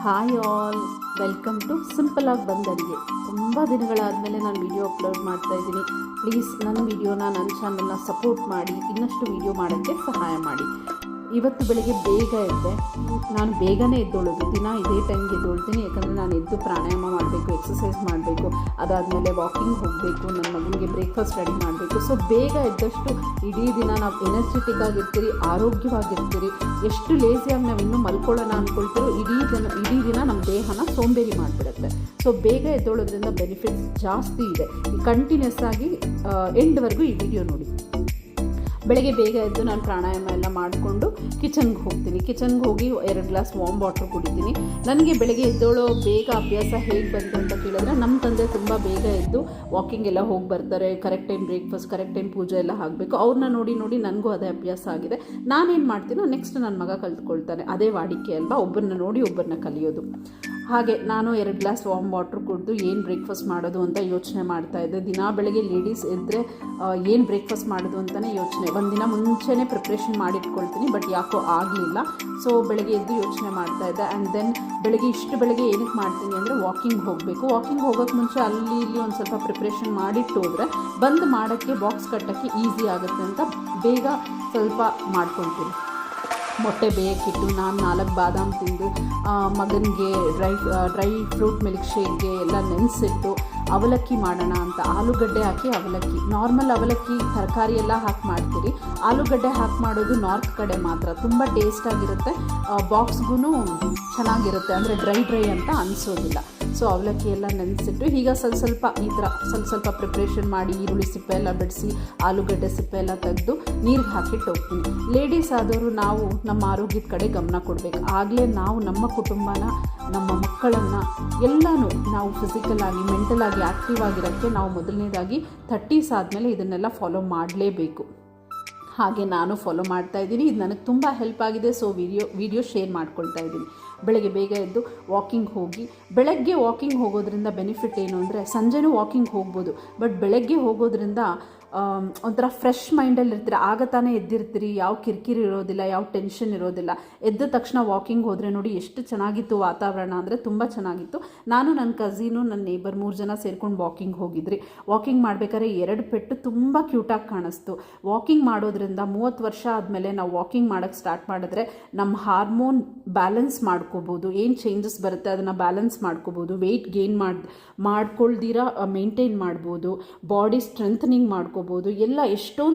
Hi all, welcome to simple ಆಗಿ ಬಂದರಿಗೆ. ತುಂಬ ದಿನಗಳಾದಮೇಲೆ ನಾನು ವಿಡಿಯೋ ಅಪ್ಲೋಡ್ ಮಾಡ್ತಾ ಇದ್ದೀನಿ. ಪ್ಲೀಸ್ ನನ್ನ ವಿಡಿಯೋನ, ನನ್ನ ಚಾನಲ್ನ ಸಪೋರ್ಟ್ ಮಾಡಿ, ಇನ್ನಷ್ಟು ವಿಡಿಯೋ ಮಾಡೋಕ್ಕೆ ಸಹಾಯ ಮಾಡಿ. ಇವತ್ತು ಬೆಳಗ್ಗೆ ಬೇಗ ಎದ್ದೆ. ನಾನು ಬೇಗನೆ ಎದ್ದೊಳ್ಳೋದು, ದಿನ ಇದೇ ಟೈಮ್ಗೆ ಎದ್ದೊಳ್ತೀನಿ. ಯಾಕಂದರೆ ನಾನು ಎದ್ದು ಪ್ರಾಣಾಯಾಮ ಮಾಡಬೇಕು, ಎಕ್ಸಸೈಸ್ ಮಾಡಬೇಕು, ಅದಾದಮೇಲೆ ವಾಕಿಂಗ್ ಹೋಗಬೇಕು, ನನ್ನ ಮಗನಿಗೆ ಬ್ರೇಕ್ಫಾಸ್ಟ್ ರೆಡಿ ಮಾಡಬೇಕು. ಸೊ ಬೇಗ ಎದ್ದಷ್ಟು ಇಡೀ ದಿನ ನಾವು ಎನರ್ಜೆಟಿಕ್ ಆಗಿರ್ತೀರಿ, ಆರೋಗ್ಯವಾಗಿರ್ತೀರಿ. ಎಷ್ಟು ಲೇಸಿಯಾಗಿ ನಾವು ಇನ್ನೂ ಮಲ್ಕೊಳ್ಳೋಣ ಅಂದ್ಕೊಳ್ತೀರೋ ಇಡೀ ದಿನ ನಮ್ಮ ದೇಹನ ಸೋಂಬೇರಿ ಮಾಡಿಬಿಡುತ್ತೆ. ಸೊ ಬೇಗ ಎದ್ದೊಳ್ಳೋದ್ರಿಂದ ಬೆನಿಫಿಟ್ಸ್ ಜಾಸ್ತಿ ಇದೆ. ಕಂಟಿನ್ಯೂಸ್ ಆಗಿ ಎಂಡ್ವರೆಗೂ ಈ ವಿಡಿಯೋ ನೋಡಿ. ಬೆಳಗ್ಗೆ ಬೇಗ ಎದ್ದು ನಾನು ಪ್ರಾಣಾಯಾಮ ಎಲ್ಲ ಮಾಡಿಕೊಂಡು ಕಿಚನ್ಗೆ ಹೋಗ್ತೀನಿ. ಕಿಚನ್ಗೆ ಹೋಗಿ 2 ಗ್ಲಾಸ್ ವಾರ್ಮ್ ವಾಟರ್ ಕುಡಿತೀನಿ. ನನಗೆ ಬೆಳಗ್ಗೆ ಎದ್ದೋಳೋ ಬೇಗ ಅಭ್ಯಾಸ ಹೇಗೆ ಬಂತು ಅಂತ ಕೇಳಿದ್ರೆ, ನಮ್ಮ ತಂದೆ ತುಂಬ ಬೇಗ ಎದ್ದು ವಾಕಿಂಗ್ ಎಲ್ಲ ಹೋಗಿ ಬರ್ತಾರೆ. Correct time breakfast, correct time ಪೂಜೆ ಎಲ್ಲ ಆಗಬೇಕು. ಅವ್ರನ್ನ ನೋಡಿ ನನಗೂ ಅದೇ ಅಭ್ಯಾಸ ಆಗಿದೆ. ನಾನೇನು ಮಾಡ್ತೀನೋ ನೆಕ್ಸ್ಟ್ ನನ್ನ ಮಗ ಕಲ್ತ್ಕೊಳ್ತಾನೆ. ಅದೇ ವಾಡಿಕೆ ಅಲ್ವಾ, ಒಬ್ಬರನ್ನ ನೋಡಿ ಒಬ್ಬರನ್ನ ಕಲಿಯೋದು. ಹಾಗೆ ನಾನು 2 ಗ್ಲಾಸ್ ವಾರ್ಮ್ ವಾಟ್ರ್ ಕುಡಿದು ಏನು ಬ್ರೇಕ್ಫಾಸ್ಟ್ ಮಾಡೋದು ಅಂತ ಯೋಚನೆ ಮಾಡ್ತಾಯಿದ್ದೆ. ದಿನ ಬೆಳಗ್ಗೆ ಲೇಡೀಸ್ ಇದ್ದರೆ ಏನು ಬ್ರೇಕ್ಫಾಸ್ಟ್ ಮಾಡೋದು ಅಂತಲೇ ಯೋಚನೆ. ಒಂದಿನ ಮುಂಚೆನೇ ಪ್ರಿಪ್ರೇಷನ್ ಮಾಡಿಟ್ಕೊಳ್ತೀನಿ, ಬಟ್ ಯಾಕೋ ಆಗಲಿಲ್ಲ. ಸೊ ಬೆಳಗ್ಗೆ ಎದ್ದು ಯೋಚನೆ ಮಾಡ್ತಾಯಿದ್ದೆ. ಆ್ಯಂಡ್ ದೆನ್ ಬೆಳಗ್ಗೆ ಏನಕ್ಕೆ ಮಾಡ್ತೀನಿ ಅಂದರೆ, ವಾಕಿಂಗ್ ಹೋಗಬೇಕು. ವಾಕಿಂಗ್ ಹೋಗೋಕ್ಕೆ ಮುಂಚೆ ಅಲ್ಲಿ ಇಲ್ಲಿ ಒಂದು ಸ್ವಲ್ಪ ಪ್ರಿಪ್ರೇಷನ್ ಮಾಡಿಟ್ಟು ಹೋದರೆ ಬಂದು ಮಾಡೋಕ್ಕೆ, ಬಾಕ್ಸ್ ಕಟ್ಟೋಕ್ಕೆ ಈಸಿ ಆಗುತ್ತೆ ಅಂತ ಬೇಗ ಸ್ವಲ್ಪ ಮಾಡ್ಕೊಳ್ತೀನಿ. ಮೊಟ್ಟೆ ಬೇಯಕ್ಕಿಟ್ಟು ನಾನು 4 ಬಾದಾಮ್ ತಿಂದು, ಮಗನಿಗೆ ಡ್ರೈ ಫ್ರೂಟ್ ಮಿಲ್ಕ್ ಶೇಕ್ಗೆ ಎಲ್ಲ ನೆನೆಸಿಟ್ಟು ಅವಲಕ್ಕಿ ಮಾಡೋಣ ಅಂತ ಆಲೂಗಡ್ಡೆ ಹಾಕಿ ಅವಲಕ್ಕಿ. ನಾರ್ಮಲ್ ಅವಲಕ್ಕಿ ತರಕಾರಿ ಎಲ್ಲ ಹಾಕಿ ಮಾಡ್ತೀರಿ, ಆಲೂಗಡ್ಡೆ ಹಾಕಿ ಮಾಡೋದು ನಾರ್ತ್ ಕಡೆ ಮಾತ್ರ. ತುಂಬ ಟೇಸ್ಟಾಗಿರುತ್ತೆ, ಬಾಕ್ಸ್ಗೂ ಚೆನ್ನಾಗಿರುತ್ತೆ. ಅಂದರೆ ಡ್ರೈ ಅಂತ ಅನಿಸೋದಿಲ್ಲ. ಸೊ ಅವಲಕ್ಕಿ ಎಲ್ಲ ನೆನೆಸಿಟ್ಟು ಈಗ ಸ್ವಲ್ಪ ಈ ಥರ ಸ್ವಲ್ಪ ಪ್ರಿಪ್ರೇಷನ್ ಮಾಡಿ, ಈರುಳ್ಳಿ ಸಿಪ್ಪೆ ಎಲ್ಲ ಬಿಡಿಸಿ, ಆಲೂಗಡ್ಡೆ ಸಿಪ್ಪೆ ಎಲ್ಲ ತೆಗೆದು ನೀರಿಗೆ ಹಾಕಿಟ್ಟು ಹೋಗ್ತೀನಿ. ಲೇಡೀಸ್ ಆದವರು ನಾವು ನಮ್ಮ ಆರೋಗ್ಯದ ಕಡೆ ಗಮನ ಕೊಡಬೇಕು. ಆಗಲೇ ನಾವು ನಮ್ಮ ಕುಟುಂಬನ, ನಮ್ಮ ಮಕ್ಕಳನ್ನು ಎಲ್ಲನೂ ನಾವು ಫಿಸಿಕಲ್ ಆಗಿ, ಮೆಂಟಲ್ ಆಗಿ ಆ್ಯಕ್ಟಿವ್ ಆಗಿರೋಕ್ಕೆ ನಾವು ಮೊದಲನೇದಾಗಿ 30s ಆದಮೇಲೆ ಇದನ್ನೆಲ್ಲ ಫಾಲೋ ಮಾಡಲೇಬೇಕು. ಹಾಗೆ ನಾನು ಫಾಲೋ ಮಾಡ್ತಾಯಿದ್ದೀನಿ. ಇದು ನನಗೆ ತುಂಬ ಹೆಲ್ಪ್ ಆಗಿದೆ. ಸೊ ವಿಡಿಯೋ ಶೇರ್ ಮಾಡ್ಕೊಳ್ತಾ ಇದ್ದೀನಿ. ಬೆಳಗ್ಗೆ ಬೇಗ ಎದ್ದು ವಾಕಿಂಗ್ ಹೋಗಿ. ಬೆಳಗ್ಗೆ ವಾಕಿಂಗ್ ಹೋಗೋದ್ರಿಂದ ಬೆನಿಫಿಟ್ ಏನು ಅಂದರೆ, ಸಂಜೆನೂ ವಾಕಿಂಗ್ ಹೋಗ್ಬೋದು, ಬಟ್ ಬೆಳಗ್ಗೆ ಹೋಗೋದ್ರಿಂದ ಒಂಥರ ಫ್ರೆಶ್ ಮೈಂಡಲ್ಲಿ ಇರ್ತೀರ. ಆಗ ತಾನೇ ಎದ್ದಿರ್ತೀರಿ, ಯಾವ ಕಿರಿಕಿರಿ ಇರೋದಿಲ್ಲ, ಯಾವ ಟೆನ್ಷನ್ ಇರೋದಿಲ್ಲ. ಎದ್ದ ತಕ್ಷಣ ವಾಕಿಂಗ್ ಹೋದರೆ ನೋಡಿ ಎಷ್ಟು ಚೆನ್ನಾಗಿತ್ತು ವಾತಾವರಣ ಅಂದರೆ ತುಂಬ ಚೆನ್ನಾಗಿತ್ತು. ನಾನು, ನನ್ನ ಕಝಿನು, ನನ್ನ ನೇಬರ್ 3 ಜನ ಸೇರ್ಕೊಂಡು ವಾಕಿಂಗ್ ಹೋಗಿದ್ರಿ. ವಾಕಿಂಗ್ ಮಾಡಬೇಕಾದ್ರೆ 2 ಪೆಟ್ಟು ತುಂಬ ಕ್ಯೂಟಾಗಿ ಕಾಣಿಸ್ತು. ವಾಕಿಂಗ್ ಮಾಡೋದ್ರಿಂದ 30 ವರ್ಷ ಆದಮೇಲೆ ನಾವು ವಾಕಿಂಗ್ ಮಾಡೋಕ್ಕೆ ಸ್ಟಾರ್ಟ್ ಮಾಡಿದ್ರೆ ನಮ್ಮ ಹಾರ್ಮೋನ್ ಬ್ಯಾಲೆನ್ಸ್ ಮಾಡ್ಕೋಬೋದು. ಏನು ಚೇಂಜಸ್ ಬರುತ್ತೆ ಅದನ್ನು ಬ್ಯಾಲೆನ್ಸ್ ಮಾಡ್ಕೋಬೋದು. ವೆಯ್ಟ್ ಗೇನ್ ಮಾಡ್ಕೊಳ್ದಿರ ಮೇಂಟೈನ್ ಮಾಡ್ಬೋದು. ಬಾಡಿ ಸ್ಟ್ರೆಂಥನಿಂಗ್ ಮಾಡ್ಕೋಬೋದು. ಎಲ್ಲ ಎಷ್ಟೊಂದು